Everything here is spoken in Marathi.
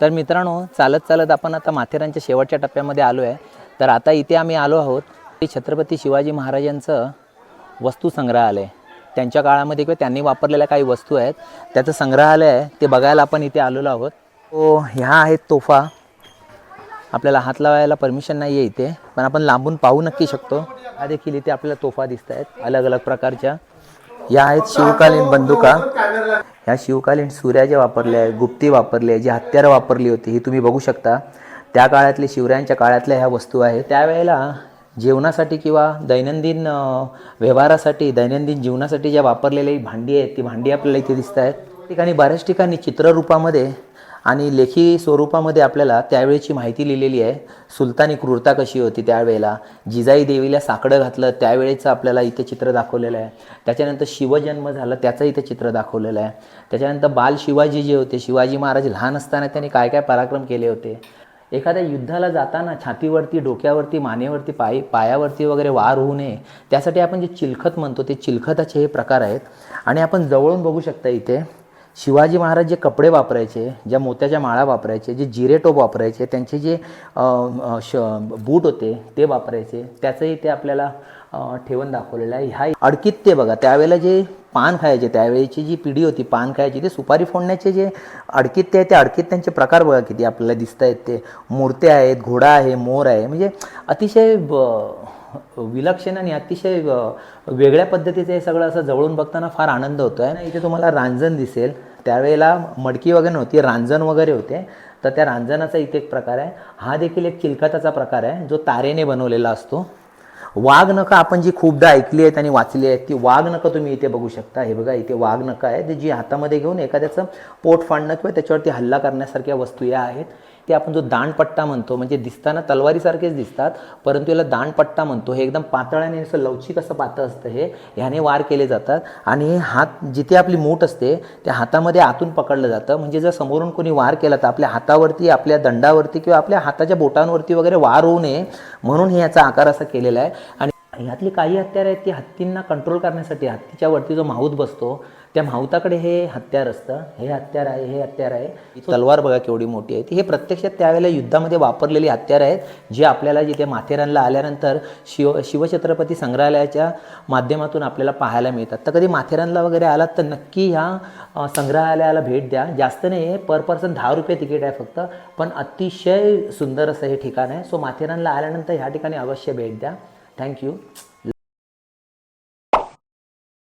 तर मित्रांनो, चालत चालत आपण आता माथेरानच्या शेवटच्या टप्प्यामध्ये आलो आहे. तर आता इथे आम्ही आलो आहोत छत्रपती शिवाजी महाराजांचं वस्तू संग्रहालय. त्यांच्या काळामध्ये किंवा त्यांनी वापरलेल्या काही वस्तू आहेत त्याचं संग्रहालय आहे, ते बघायला आपण इथे आलेलो आहोत. तो ह्या आहेत तोफा. आपल्याला हात लावायला परमिशन नाही आहे इथे, पण आपण लांबून पाहू नक्की शकतो. हा देखील इथे आपल्याला तोफा दिसत आहेत अलग अलग प्रकारच्या. या आहेत शिवकालीन बंदुका. ह्या शिवकालीन सूर्या जे वापरले आहे, गुप्ती वापरली आहे, जी हत्यारं वापरली होती ही तुम्ही बघू शकता. त्या काळातले शिवरायांच्या काळातल्या ह्या वस्तू आहेत. त्यावेळेला जेवणासाठी किंवा दैनंदिन व्यवहारासाठी दैनंदिन जीवनासाठी ज्या वापरलेली भांडी आहेत ती भांडी आपल्याला इथे दिसत आहेत. ठिकाणी बऱ्याच ठिकाणी चित्ररूपामध्ये आणि लेखी स्वरूपामध्ये आपल्याला त्यावेळेची माहिती लिहिलेली आहे. सुलतानी क्रूरता कशी होती त्यावेळेला, जिजाई देवीला साकडं घातलं त्यावेळेचं आपल्याला इथे चित्र दाखवलेलं आहे. त्याच्यानंतर शिवजन्म झालं त्याचं इथे चित्र दाखवलेलं आहे. त्याच्यानंतर बाल शिवाजी जे होते, शिवाजी महाराज लहान असताना त्यांनी काय काय पराक्रम केले होते. एखाद्या युद्धाला जाताना छातीवरती, डोक्यावरती, मानेवरती, पायावरती वगैरे वार होऊ नये त्यासाठी आपण जे चिलखत म्हणतो ते चिलखताचे हे प्रकार आहेत. आणि आपण जवळून बघू शकता इथे शिवाजी महाराज जे कपडे वापरायचे, ज्या मोत्याच्या माळा वापरायचे, जे जिरे टोप वापरायचे, त्यांचे जे बूट होते ते वापरायचे, त्याचंही ते आपल्याला ठेवून दाखवलेलं आहे. ह्या अडकीत ते बघा, त्यावेळेला जे पान खायचे, त्यावेळेची जी पिढी होती पान खायची, ते सुपारी फोडण्याचे जे अडकीत ते आहे, ते अडकीत त्यांचे प्रकार बघा किती आपल्याला दिसत आहेत. ते मूर्त्या आहेत, घोडा आहे, मोर आहे, म्हणजे अतिशय विलक्षण आणि अतिशय वेगळ्या पद्धतीचं हे सगळं असं जवळून बघताना फार आनंद होतो आहे. इथे तुम्हाला रांजण दिसेल. त्यावेळेला मडकी वगैरे नव्हती, रांजण वगैरे होते. तर त्या रांजणाचा इथे एक प्रकार आहे. हा देखील एक चिलखताचा प्रकार आहे जो तारेने बनवलेला असतो. वाघनखं आपण जी खूपदा ऐकली आहेत आणि वाचली आहेत, ती वाघनखं तुम्ही इथे बघू शकता. हे बघा इथे वाघनखं आहेत जी हातामध्ये घेऊन एखाद्याचं पोट फाडणं किंवा त्याच्यावरती हल्ला करण्यासारख्या वस्तू या आहेत. ते आपण जो दांडपट्टा म्हणतो, म्हणजे दिसताना तलवारीसारखेच दिसतात परंतु याला दांडपट्टा म्हणतो. हे एकदम पातळ आणि असं लवचिक असं पातळ असतं. हे ह्याने वार केले जातात आणि हात जिथे आपली मूठ असते त्या हातामध्ये आतून पकडलं जातं. म्हणजे जर समोरून कोणी वार केला तर आपल्या हातावरती, आपल्या दंडावरती किंवा आपल्या हाताच्या बोटांवरती वगैरे वार होऊ नये म्हणून हे याचा आकार असा केलेला आहे. आणि ह्यातली काही हत्यार आहेत ती हत्तींना कंट्रोल करण्यासाठी, हत्तीच्या वरती जो माहूत बसतो त्या माहुताकडे हे हत्यार असतं. हे हत्यार आहे, हे हत्यार आहे. तलवार बघा केवढी मोठी आहे. हे प्रत्यक्षात त्यावेळेला युद्धामध्ये वापरलेली हत्यार आहेत, जे आपल्याला जिथे माथेरानला आल्यानंतर शिवछत्रपती संग्रहालयाच्या माध्यमातून आपल्याला पाहायला मिळतात. तर कधी माथेरानला वगैरे आलात तर नक्की ह्या संग्रहालयाला भेट द्या. जास्त नाही आहे, पर पर्सन 10 रुपये तिकीट आहे फक्त, पण अतिशय सुंदर असं हे ठिकाण आहे. सो माथेरानला आल्यानंतर ह्या ठिकाणी अवश्य भेट द्या. थँक्यू.